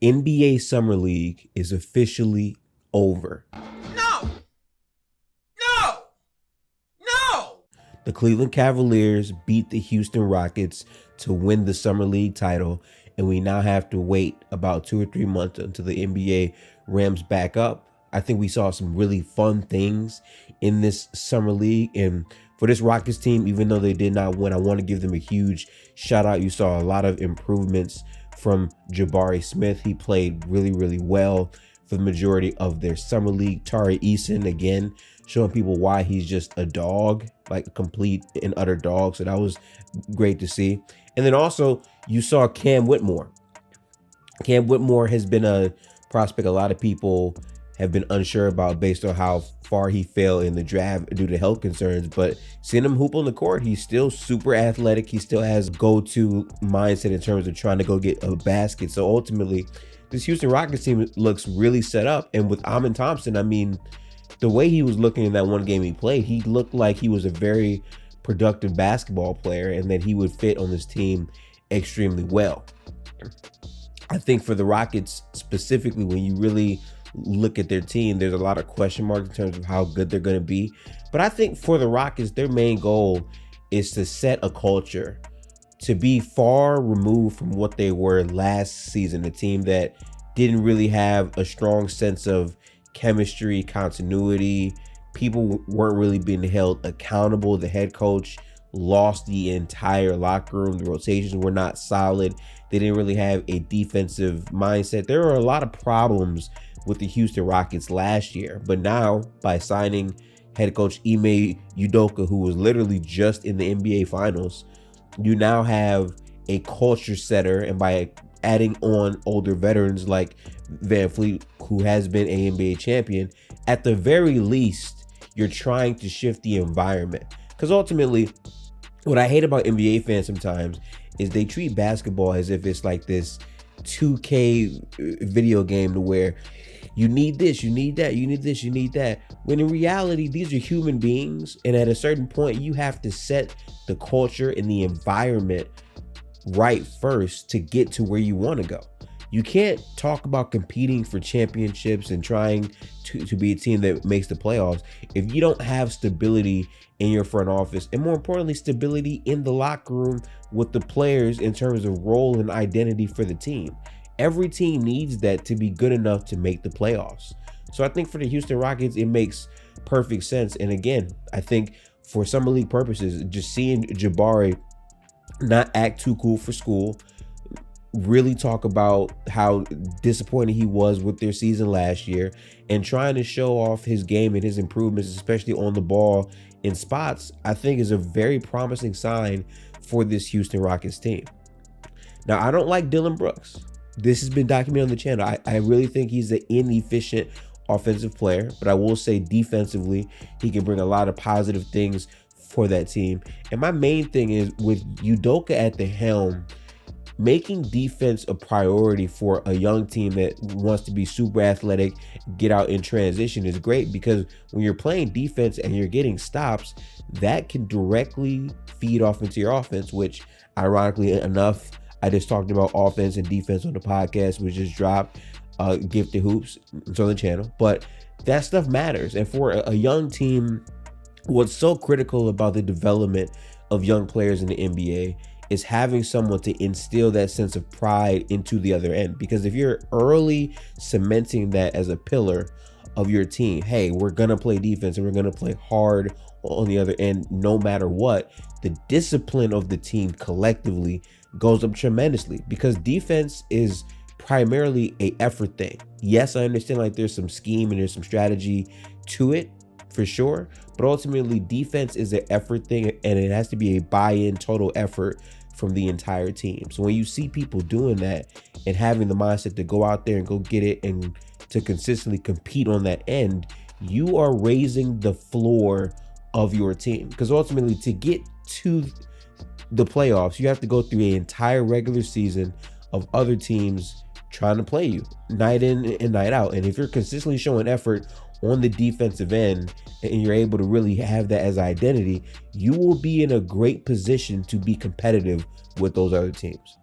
NBA Summer League is officially over. No! No! No! The Cleveland Cavaliers beat the Houston Rockets to win the Summer League title, and we now have to wait about 2 or 3 months until the NBA ramps back up. I think we saw some really fun things in this Summer League, and for this Rockets team, even though they did not win, I want to give them a huge shout out. You saw a lot of improvements from Jabari Smith. He played really, really well for the majority of their Summer League. Tari Eason, again, showing people why he's just a dog, like a complete and utter dog. So that was great to see. And then also you saw Cam Whitmore. Cam Whitmore has been a prospect a lot of people have been unsure about based on how far he fell in the draft due to health concerns, but seeing him hoop on the court, he's still super athletic. He still has go-to mindset in terms of trying to go get a basket. So ultimately, this Houston Rockets team looks really set up. And with Amin Thompson, I mean, the way he was looking in that one game he played, he looked like he was a very productive basketball player and that he would fit on this team extremely well. I think for the Rockets specifically, when you really look at their team, there's a lot of question marks in terms of how good they're going to be. But I think for the Rockets, their main goal is to set a culture to be far removed from what they were last season, a team that didn't really have a strong sense of chemistry, continuity. People weren't really being held accountable. The head coach lost the entire locker room. The rotations were not solid. They didn't really have a defensive mindset. There were a lot of problems with the Houston Rockets last year, but now by signing head coach Ime Udoka, who was literally just in the NBA Finals, you now have a culture setter, and by adding on older veterans like Van Fleet, who has been an NBA champion, at the very least, you're trying to shift the environment. Because ultimately, what I hate about NBA fans sometimes is they treat basketball as if it's like this 2K video game to where you need this, you need that, you need this, you need that. When in reality, these are human beings. And at a certain point, you have to set the culture and the environment right first to get to where you want to go. You can't talk about competing for championships and trying to be a team that makes the playoffs if you don't have stability in your front office, and more importantly, stability in the locker room with the players in terms of role and identity for the team. Every team needs that to be good enough to make the playoffs. So I think for the Houston Rockets, it makes perfect sense. And again, I think for summer league purposes, just seeing Jabari not act too cool for school, really talk about how disappointed he was with their season last year, and trying to show off his game and his improvements, especially on the ball in spots, I think is a very promising sign for this Houston Rockets team. Now, I don't like Dylan Brooks. This has been documented on the channel. I really think he's an inefficient offensive player, but I will say defensively, he can bring a lot of positive things for that team. And my main thing is with Udoka at the helm, making defense a priority for a young team that wants to be super athletic, get out in transition is great, because when you're playing defense and you're getting stops, that can directly feed off into your offense, which ironically enough, I just talked about offense and defense on the podcast, which just dropped, Gifted Hoops. It's on the channel, but that stuff matters. And for a young team, what's so critical about the development of young players in the NBA is having someone to instill that sense of pride into the other end. Because if you're early cementing that as a pillar of your team, hey, we're going to play defense and we're going to play hard on the other end, no matter what, the discipline of the team collectively goes up tremendously, because defense is primarily a effort thing. Yes, I understand like there's some scheme and there's some strategy to it for sure, but ultimately defense is an effort thing, and it has to be a buy-in total effort from the entire team. So when you see people doing that and having the mindset to go out there and go get it and to consistently compete on that end, you are raising the floor of your team. Because ultimately, to get to the playoffs, you have to go through an entire regular season of other teams trying to play you night in and night out. And if you're consistently showing effort on the defensive end and you're able to really have that as identity, you will be in a great position to be competitive with those other teams.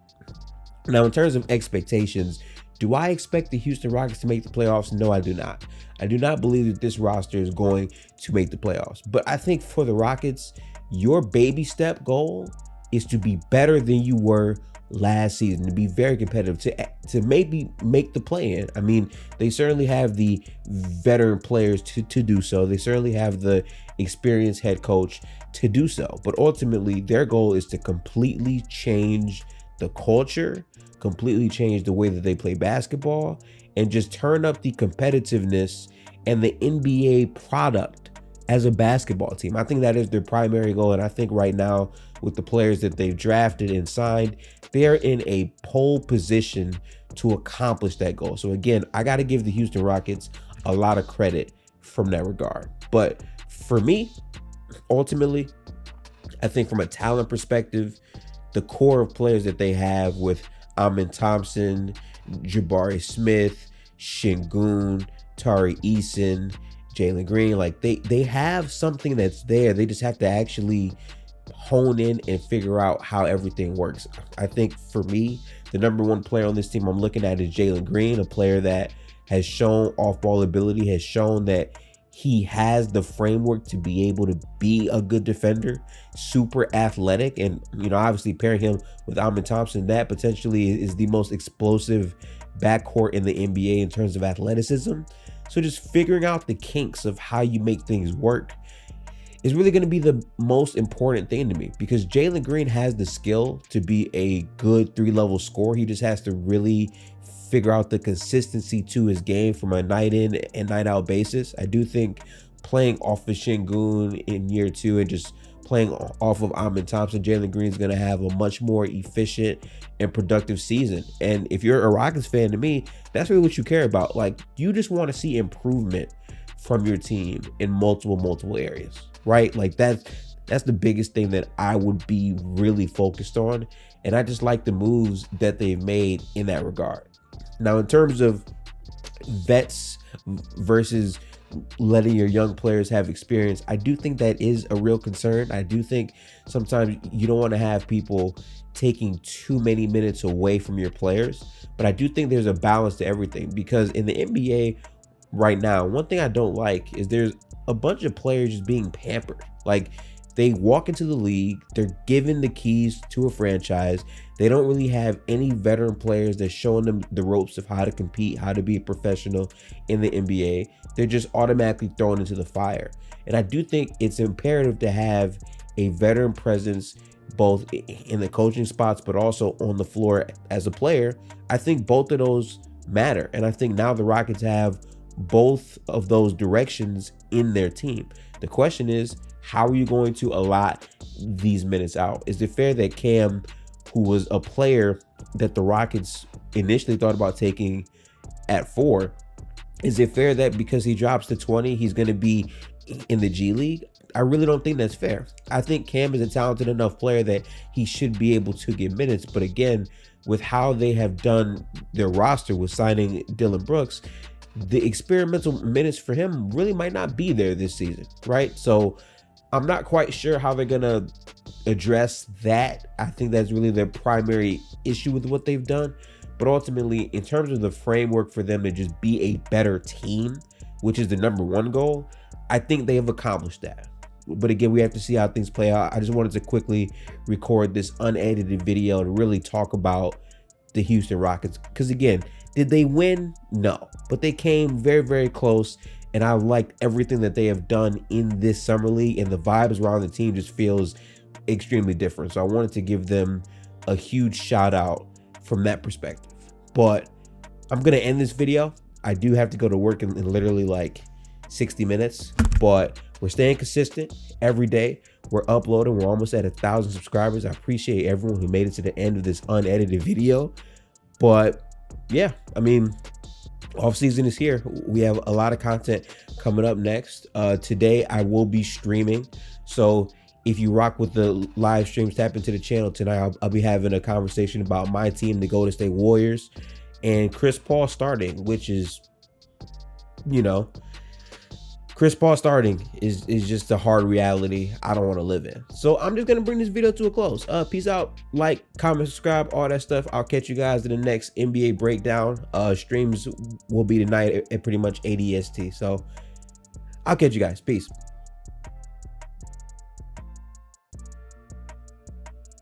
Now, in terms of expectations, Do I expect the Houston Rockets to make the playoffs? No, I do not. I do not believe that this roster is going to make the playoffs. But I think for the Rockets, your baby step goal is to be better than you were last season, to be very competitive, to maybe make the play-in. I mean, they certainly have the veteran players to do so. They certainly have the experienced head coach to do so. But ultimately, their goal is to completely change the culture, completely change the way that they play basketball, and just turn up the competitiveness and the NBA product as a basketball team. I think that is their primary goal. And I think right now, with the players that they've drafted and signed, they're in a pole position to accomplish that goal. So again, I got to give the Houston Rockets a lot of credit from that regard. But for me, ultimately, I think from a talent perspective, the core of players that they have with Amin Thompson, Jabari Smith, Şengün, Tari Eason, Jalen Green, like they have something that's there. They just have to actually hone in and figure out how everything works. I think for me, the number one player on this team I'm looking at is Jalen Green, a player that has shown off-ball ability, has shown that he has the framework to be able to be a good defender, super athletic, and obviously pairing him with Amin Thompson, that potentially is the most explosive backcourt in the NBA in terms of athleticism. So just figuring out the kinks of how you make things work is really going to be the most important thing to me, because Jalen Green has the skill to be a good 3-level scorer. He just has to really figure out the consistency to his game from a night in and night out basis. I do think playing off of Şengün in year 2 and just playing off of Amin Thompson, Jalen Green is going to have a much more efficient and productive season. And if you're a Rockets fan, to me, that's really what you care about. Like, you just want to see improvement from your team in multiple areas, right? Like that's the biggest thing that I would be really focused on. And I just like the moves that they've made in that regard. Now, in terms of vets versus letting your young players have experience, I do think that is a real concern. I do think sometimes you don't want to have people taking too many minutes away from your players, but I do think there's a balance to everything, because in the NBA right now, one thing I don't like is there's a bunch of players just being pampered. Like, they walk into the league, they're given the keys to a franchise. They don't really have any veteran players that's showing them the ropes of how to compete, how to be a professional in the NBA. They're just automatically thrown into the fire. And I do think it's imperative to have a veteran presence both in the coaching spots, but also on the floor as a player. I think both of those matter. And I think now the Rockets have both of those directions in their team. The question is, how are you going to allot these minutes out? Is it fair that Cam, who was a player that the Rockets initially thought about taking at 4, is it fair that because he drops to 20, he's going to be in the G League? I really don't think that's fair. I think Cam is a talented enough player that he should be able to get minutes. But again, with how they have done their roster with signing Dylan Brooks, the experimental minutes for him really might not be there this season, right? So I'm not quite sure how they're going to address that. I think that's really their primary issue with what they've done. But ultimately, in terms of the framework for them to just be a better team, which is the number one goal, I think they have accomplished that. But again, we have to see how things play out. I just wanted to quickly record this unedited video to really talk about the Houston Rockets. Because again, did they win? No. But they came very, very close. And I liked everything that they have done in this summer league. And the vibes around the team just feels extremely different. So I wanted to give them a huge shout out from that perspective. But I'm going to end this video. I do have to go to work in literally like 60 minutes. But we're staying consistent every day. We're uploading. We're almost at 1,000 subscribers. I appreciate everyone who made it to the end of this unedited video. But yeah, I mean, off season is here. We have a lot of content coming up next. Today I will be streaming. So if you rock with the live streams, tap into the channel tonight. I'll be having a conversation about my team, the Golden State Warriors, and Chris Paul starting, which is, Chris Paul starting is just a hard reality I don't want to live in. So I'm just gonna bring this video to a close. Peace out, like, comment, subscribe, all that stuff. I'll catch you guys in the next NBA breakdown. Streams will be tonight at pretty much 8 EST. So I'll catch you guys. Peace.